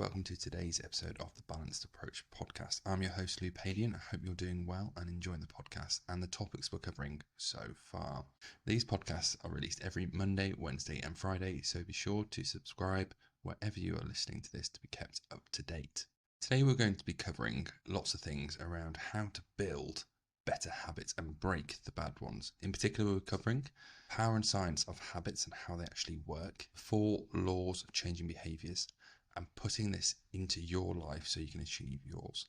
welcome to today's episode of the Balanced Approach podcast. I'm your host, Louis Padian. I hope you're doing well and enjoying the podcast and the topics we're covering so far. These podcasts are released every Monday, Wednesday and Friday, so be sure to subscribe wherever you are listening to this to be kept up to date. Today we're going to be covering lots of things around how to build better habits and break the bad ones. In particular, we're covering power and science of habits and how they actually work, 4 laws of changing behaviors, and putting this into your life so you can achieve yours.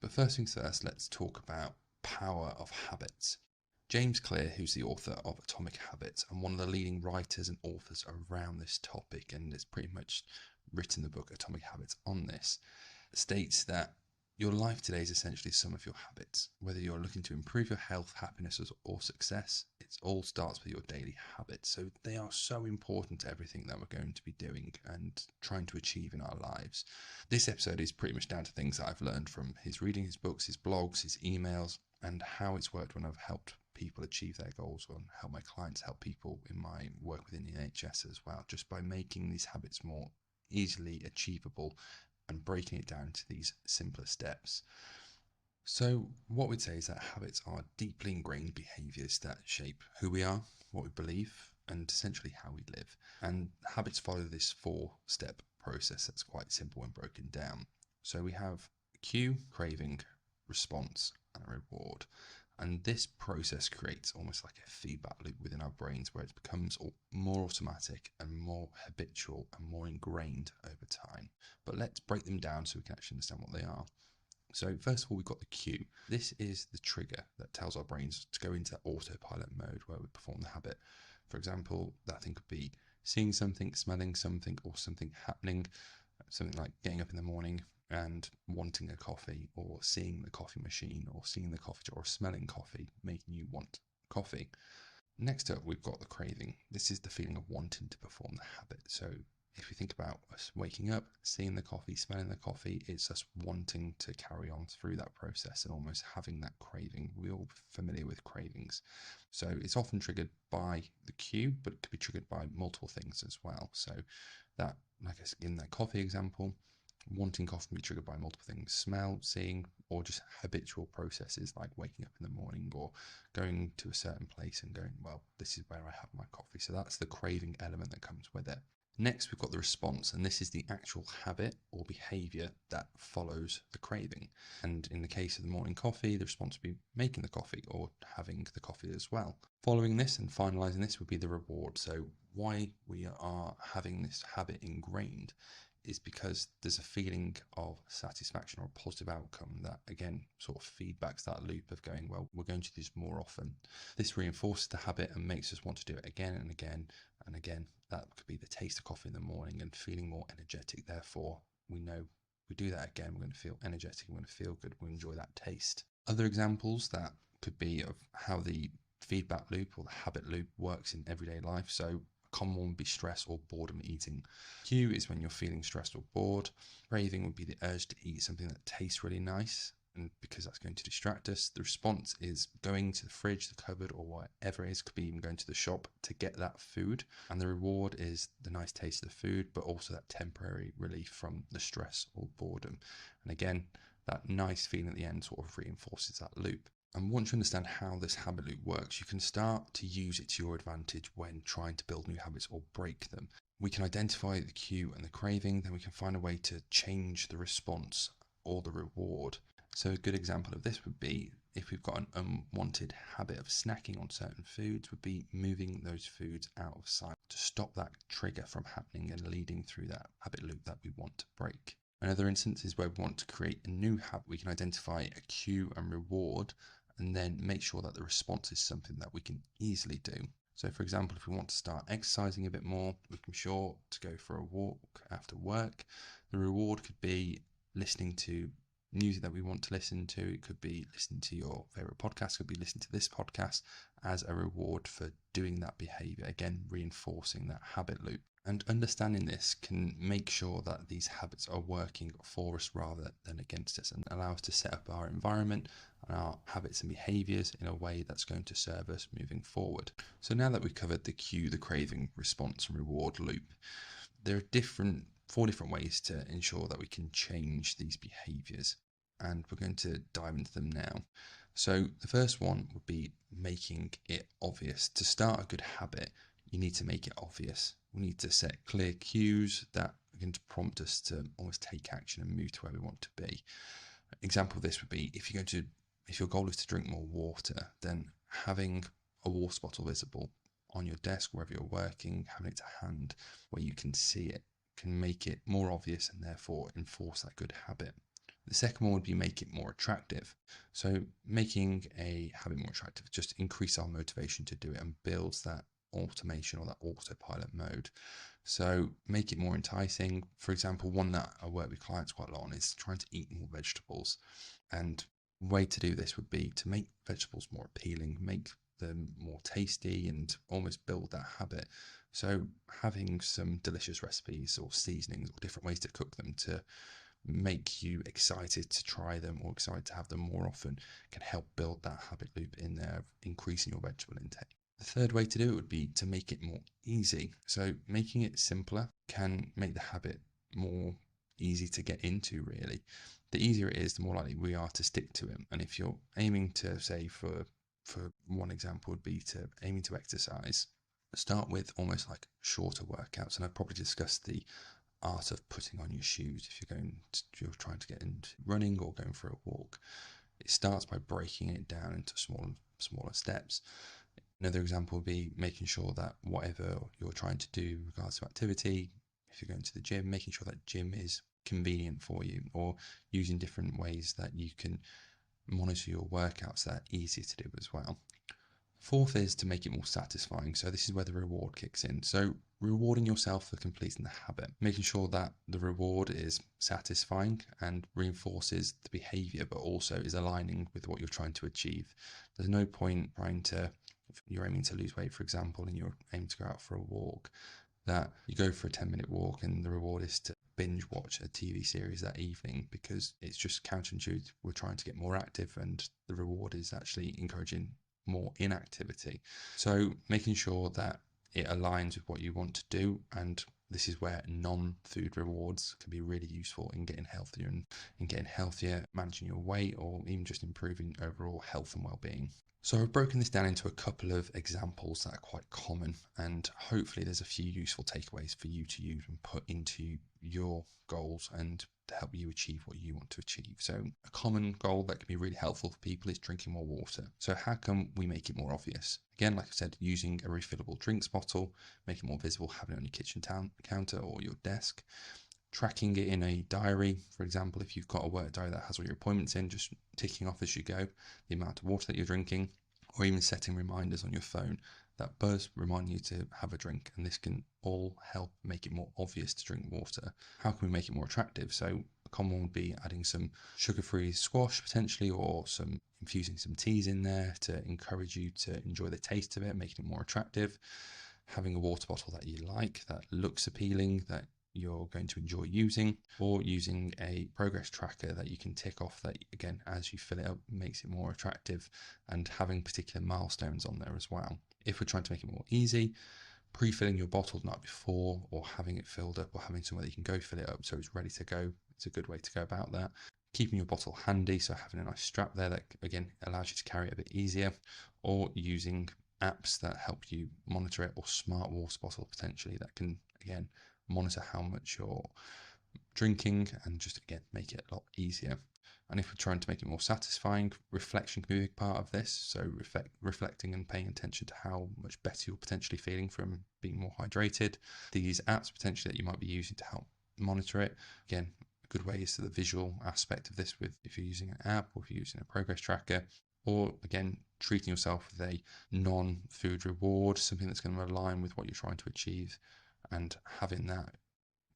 But first things first, let's talk about power of habits. James Clear, who's the author of Atomic Habits and one of the leading writers and authors around this topic, and has pretty much written the book Atomic Habits on this, states that your life today is essentially the sum of your habits. Whether you're looking to improve your health, happiness, or success, it all starts with your daily habits. So they are so important to everything that we're going to be doing and trying to achieve in our lives. This episode is pretty much down to things that I've learned from his reading, his books, his blogs, his emails, and how it's worked when I've helped people achieve their goals, or help my clients help people in my work within the NHS as well, just by making these habits more easily achievable and breaking it down to these simpler steps. So what we'd say is that habits are deeply ingrained behaviours that shape who we are, what we believe, and essentially how we live. And habits follow this 4-step process that's quite simple when broken down. So we have cue, craving, response, and reward. And this process creates almost like a feedback loop within our brains where it becomes more automatic and more habitual and more ingrained over time. But let's break them down so we can actually understand what they are. So first of all, we've got the cue. This is the trigger that tells our brains to go into autopilot mode where we perform the habit. For example, that thing could be seeing something, smelling something, or something happening, something like getting up in the morning and wanting a coffee, or seeing the coffee machine, or seeing the coffee jar, or smelling coffee, making you want coffee. Next up, we've got the craving. This is the feeling of wanting to perform the habit. So if we think about us waking up, seeing the coffee, smelling the coffee, it's us wanting to carry on through that process and almost having that craving. We're all familiar with cravings. So it's often triggered by the cue, but it could be triggered by multiple things as well. So that, like I said, in that coffee example, wanting coffee can be triggered by multiple things: smell, seeing, or just habitual processes like waking up in the morning or going to a certain place and going, well, this is where I have my coffee. So that's the craving element that comes with it. Next, we've got the response, and this is the actual habit or behavior that follows the craving. And in the case of the morning coffee, the response would be making the coffee or having the coffee as well. Following this and finalizing this would be the reward. So why we are having this habit ingrained is because there's a feeling of satisfaction or a positive outcome that, again, sort of feedbacks that loop of going, well, we're going to do this more often. This reinforces the habit and makes us want to do it again and again and again. That could be the taste of coffee in the morning and feeling more energetic. Therefore, we know we do that again, we're going to feel energetic, we're going to feel good, we'll enjoy that taste. Other examples that could be of how the feedback loop or the habit loop works in everyday life. So common one would be stress or boredom eating. Cue is when you're feeling stressed or bored. Craving would be the urge to eat something that tastes really nice, and because that's going to distract us. The response is going to the fridge, the cupboard, or whatever it is. Could be even going to the shop to get that food. And the reward is the nice taste of the food, but also that temporary relief from the stress or boredom. And again, that nice feeling at the end sort of reinforces that loop. And once you understand how this habit loop works, you can start to use it to your advantage when trying to build new habits or break them. We can identify the cue and the craving, then we can find a way to change the response or the reward. So a good example of this would be if we've got an unwanted habit of snacking on certain foods, would be moving those foods out of sight to stop that trigger from happening and leading through that habit loop that we want to break. Another instance is where we want to create a new habit. We can identify a cue and reward and then make sure that the response is something that we can easily do. So for example, if we want to start exercising a bit more, we can be sure to go for a walk after work. The reward could be listening to music that we want to listen to. It could be listening to your favorite podcast, could be listening to this podcast as a reward for doing that behavior, again reinforcing that habit loop. And understanding this can make sure that these habits are working for us rather than against us, and allow us to set up our environment and our habits and behaviors in a way that's going to serve us moving forward. So now that we've covered the cue, the craving, response and reward loop, there are different 4 different ways to ensure that we can change these behaviors, and we're going to dive into them now. So the first one would be making it obvious. To start a good habit, you need to make it obvious. We need to set clear cues that are going to prompt us to almost take action and move to where we want to be. Example of this would be if your goal is to drink more water, then having a water bottle visible on your desk wherever you're working, having it to hand where you can see it, can make it more obvious and therefore enforce that good habit. The second one would be make it more attractive. So making a habit more attractive just increase our motivation to do it and builds that automation or that autopilot mode. So make it more enticing. For example, one that I work with clients quite a lot on is trying to eat more vegetables. And a way to do this would be to make vegetables more appealing, make them more tasty and almost build that habit. So having some delicious recipes or seasonings or different ways to cook them to make you excited to try them or excited to have them more often can help build that habit loop in there of increasing your vegetable intake. The third way to do it would be to make it more easy. So making it simpler can make the habit more easy to get into, really. The easier it is, the more likely we are to stick to it. And if you're aiming to, say, for one example would be to aiming to exercise, start with almost like shorter workouts. And I've probably discussed the art of putting on your shoes if you're trying to get into running or going for a walk. It starts by breaking it down into smaller steps. Another example would be making sure that whatever you're trying to do in regards to activity, if you're going to the gym, making sure that gym is convenient for you, or using different ways that you can monitor your workouts that are easier to do as well. Fourth is to make it more satisfying. So this is where the reward kicks in. So rewarding yourself for completing the habit, making sure that the reward is satisfying and reinforces the behavior, but also is aligning with what you're trying to achieve. There's no point if you're aiming to lose weight, for example, and you're aiming to go out for a walk, that you go for a 10-minute walk and the reward is to binge watch a TV series that evening, because it's just counterintuitive. We're trying to get more active and the reward is actually encouraging more inactivity. So making sure that it aligns with what you want to do, and this is where non-food rewards can be really useful in getting healthier and getting healthier, managing your weight, or even just improving overall health and well-being. So I've broken this down into a couple of examples that are quite common, and hopefully there's a few useful takeaways for you to use and put into your goals and to help you achieve what you want to achieve. So a common goal that can be really helpful for people is drinking more water. So how can we make it more obvious? Again, like I said, using a refillable drinks bottle, make it more visible, having it on your kitchen counter or your desk. Tracking it in a diary, for example, if you've got a work diary that has all your appointments in, just ticking off as you go the amount of water that you're drinking, or even setting reminders on your phone that buzz reminding you to have a drink. And this can all help make it more obvious to drink water. How can we make it more attractive? So a common one would be adding some sugar-free squash potentially, or infusing some teas in there to encourage you to enjoy the taste of it, making it more attractive. Having a water bottle that you like, that looks appealing, that you're going to enjoy using, or using a progress tracker that you can tick off that, again, as you fill it up, makes it more attractive, and having particular milestones on there as well. If we're trying to make it more easy, pre-filling your bottle the night before, or having it filled up, or having somewhere that you can go fill it up so it's ready to go. It's a good way to go about that. Keeping your bottle handy, so having a nice strap there that, again, allows you to carry it a bit easier, or using apps that help you monitor it, or smart water bottle potentially that can, again, monitor how much you're drinking and just, again, make it a lot easier. And if we're trying to make it more satisfying, reflection can be a big part of this. So reflecting and paying attention to how much better you're potentially feeling from being more hydrated. These apps potentially that you might be using to help monitor it. Again, a good way is to the visual aspect of this, with if you're using an app or if you're using a progress tracker, or again, treating yourself with a non-food reward, something that's going to align with what you're trying to achieve, and having that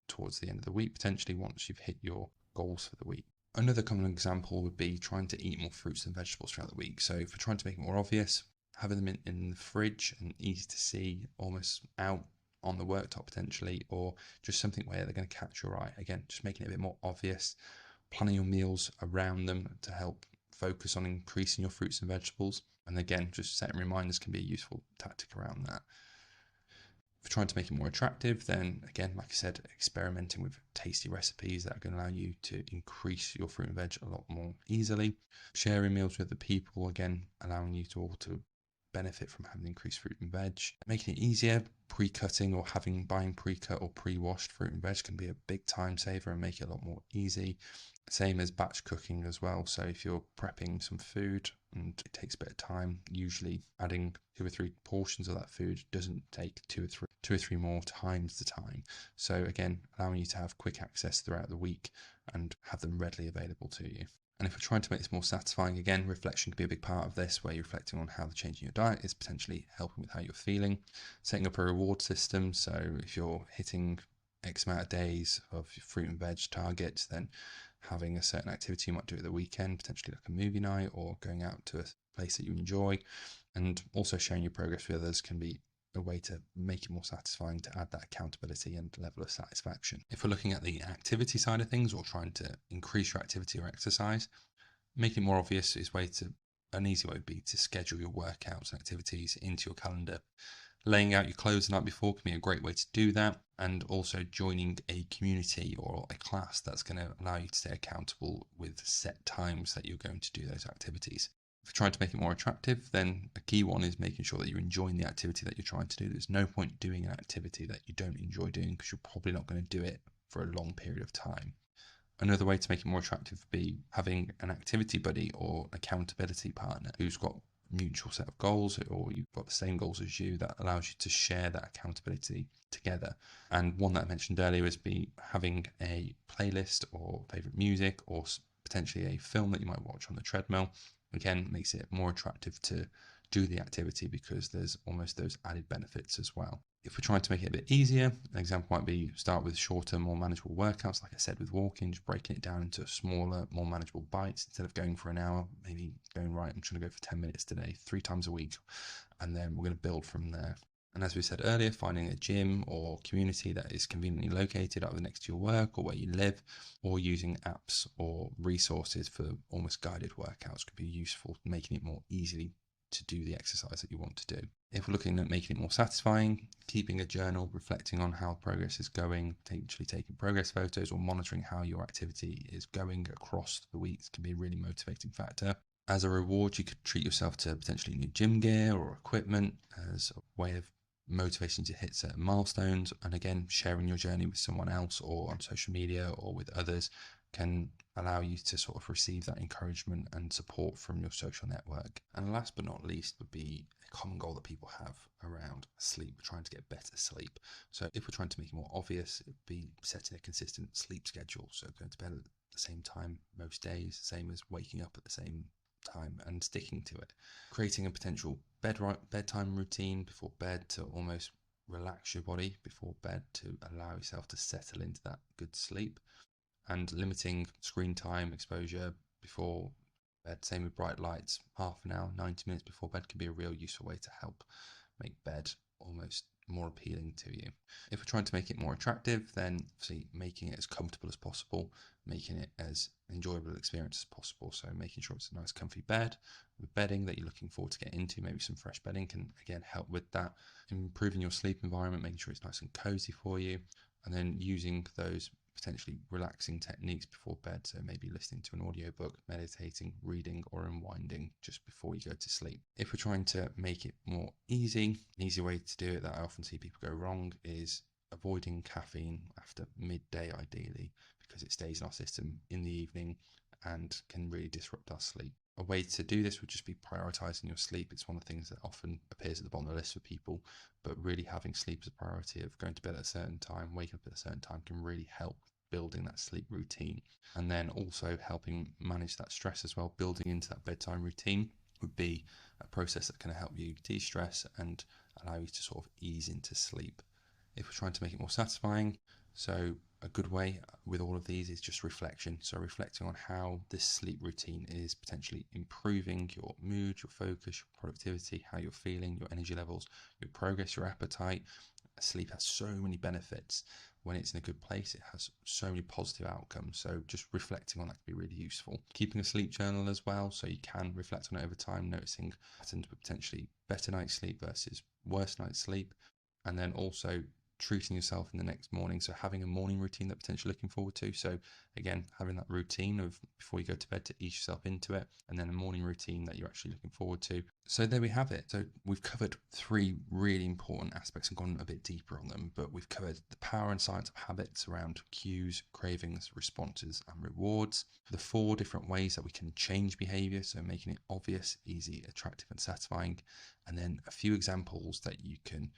towards the end of the week, potentially once you've hit your goals for the week. Another common example would be trying to eat more fruits and vegetables throughout the week. So if we're trying to make it more obvious, having them in the fridge and easy to see, almost out on the worktop potentially, or just something where they're going to catch your eye. Again, just making it a bit more obvious, planning your meals around them to help focus on increasing your fruits and vegetables. And again, just setting reminders can be a useful tactic around that. If you're trying to make it more attractive, then again, like I said, experimenting with tasty recipes that are going to allow you to increase your fruit and veg a lot more easily. Sharing meals with other people, again, allowing you to all to benefit from having increased fruit and veg. Making it easier, pre-cutting or buying pre-cut or pre-washed fruit and veg can be a big time saver and make it a lot more easy. Same as batch cooking as well. So if you're prepping some food and it takes a bit of time, usually adding 2 or 3 portions of that food doesn't take two or three more times the time. So again, allowing you to have quick access throughout the week and have them readily available to you. And if we're trying to make this more satisfying, again, reflection can be a big part of this, where you're reflecting on how the change in your diet is potentially helping with how you're feeling. Setting up a reward system. So if you're hitting X amount of days of your fruit and veg targets, then having a certain activity you might do at the weekend, potentially like a movie night or going out to a place that you enjoy. And also sharing your progress with others can be a way to make it more satisfying, to add that accountability and level of satisfaction. If we're looking at the activity side of things or trying to increase your activity or exercise, making it more obvious an easy way would be to schedule your workouts and activities into your calendar. Laying out your clothes the night before can be a great way to do that, and also joining a community or a class that's going to allow you to stay accountable with set times that you're going to do those activities. If you're trying to make it more attractive, then a key one is making sure that you're enjoying the activity that you're trying to do. There's no point doing an activity that you don't enjoy doing, because you're probably not going to do it for a long period of time. Another way to make it more attractive would be having an activity buddy or accountability partner who's got mutual set of goals, or you've got the same goals as you, that allows you to share that accountability together. And one that I mentioned earlier is having a playlist or favorite music, or potentially a film that you might watch on the treadmill. Again, makes it more attractive to do the activity because there's almost those added benefits as well. If we're trying to make it a bit easier, an example might be start with shorter, more manageable workouts. Like I said, with walking, just breaking it down into smaller, more manageable bites. Instead of going for an hour, maybe going, right, I'm just going to go for 10 minutes today, 3 times a week, and then we're going to build from there. And as we said earlier, finding a gym or community that is conveniently located either next to your work or where you live, or using apps or resources for almost guided workouts could be useful, making it more easily to do the exercise that you want to do. If we're looking at making it more satisfying, keeping a journal, reflecting on how progress is going, potentially taking progress photos or monitoring how your activity is going across the weeks can be a really motivating factor. As a reward, you could treat yourself to potentially new gym gear or equipment as a way of motivating to hit certain milestones. And again, sharing your journey with someone else or on social media or with others can allow you to sort of receive that encouragement and support from your social network. And last but not least would be a common goal that people have around sleep. We're trying to get better sleep. So if we're trying to make it more obvious, it'd be setting a consistent sleep schedule. So going to bed at the same time most days, same as waking up at the same time, and sticking to it. Creating a potential bedtime routine before bed to almost relax your body before bed to allow yourself to settle into that good sleep. And limiting screen time exposure before bed, same with bright lights, half an hour, 90 minutes before bed can be a real useful way to help make bed almost more appealing to you. If we're trying to make it more attractive, then obviously making it as comfortable as possible, making it as enjoyable experience as possible. So making sure it's a nice comfy bed with bedding that you're looking forward to get into. Maybe some fresh bedding can again help with that. Improving your sleep environment, making sure it's nice and cozy for you, and then using those potentially relaxing techniques before bed. So maybe listening to an audiobook, meditating, reading, or unwinding just before you go to sleep. If we're trying to make it more easy, an easy way to do it that I often see people go wrong is avoiding caffeine after midday ideally, because it stays in our system in the evening and can really disrupt our sleep. A way to do this would just be prioritizing your sleep. It's one of the things that often appears at the bottom of the list for people, but really having sleep as a priority, of going to bed at a certain time, waking up at a certain time, can really help building that sleep routine. And then also helping manage that stress as well. Building into that bedtime routine would be a process that can help you de-stress and allow you to sort of ease into sleep. If we're trying to make it more satisfying, so a good way with all of these is just reflection. So reflecting on how this sleep routine is potentially improving your mood, your focus, your productivity, how you're feeling, your energy levels, your progress, your appetite. Sleep has so many benefits. When it's in a good place, it has so many positive outcomes. So just reflecting on that can be really useful. Keeping a sleep journal as well, so you can reflect on it over time, noticing patterns with potentially better night's sleep versus worse night's sleep. and then also treating yourself in the next morning. So having a morning routine that potentially looking forward to. So again, having that routine of before you go to bed to ease yourself into it, and then a morning routine that you're actually looking forward to. So there we have it. So we've covered 3 really important aspects and gone a bit deeper on them, but we've covered the power and science of habits around cues, cravings, responses, and rewards, the 4 different ways that we can change behavior, so making it obvious, easy, attractive, and satisfying, and then a few examples that you can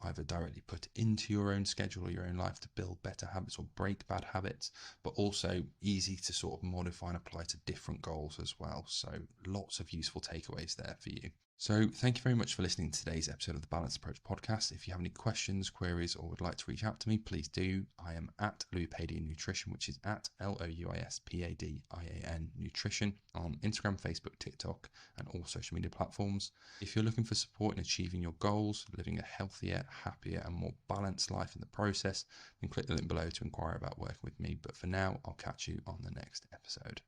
either directly put into your own schedule or your own life to build better habits or break bad habits, but also easy to sort of modify and apply to different goals as well. So lots of useful takeaways there for you. So thank you very much for listening to today's episode of the Balanced Approach podcast. If you have any questions, queries, or would like to reach out to me, please do. I am at Louis Padian Nutrition, which is at LOUISPADIAN Nutrition on Instagram, Facebook, TikTok, and all social media platforms. If you're looking for support in achieving your goals, living a healthier, happier, and more balanced life in the process, then click the link below to inquire about working with me. But for now, I'll catch you on the next episode.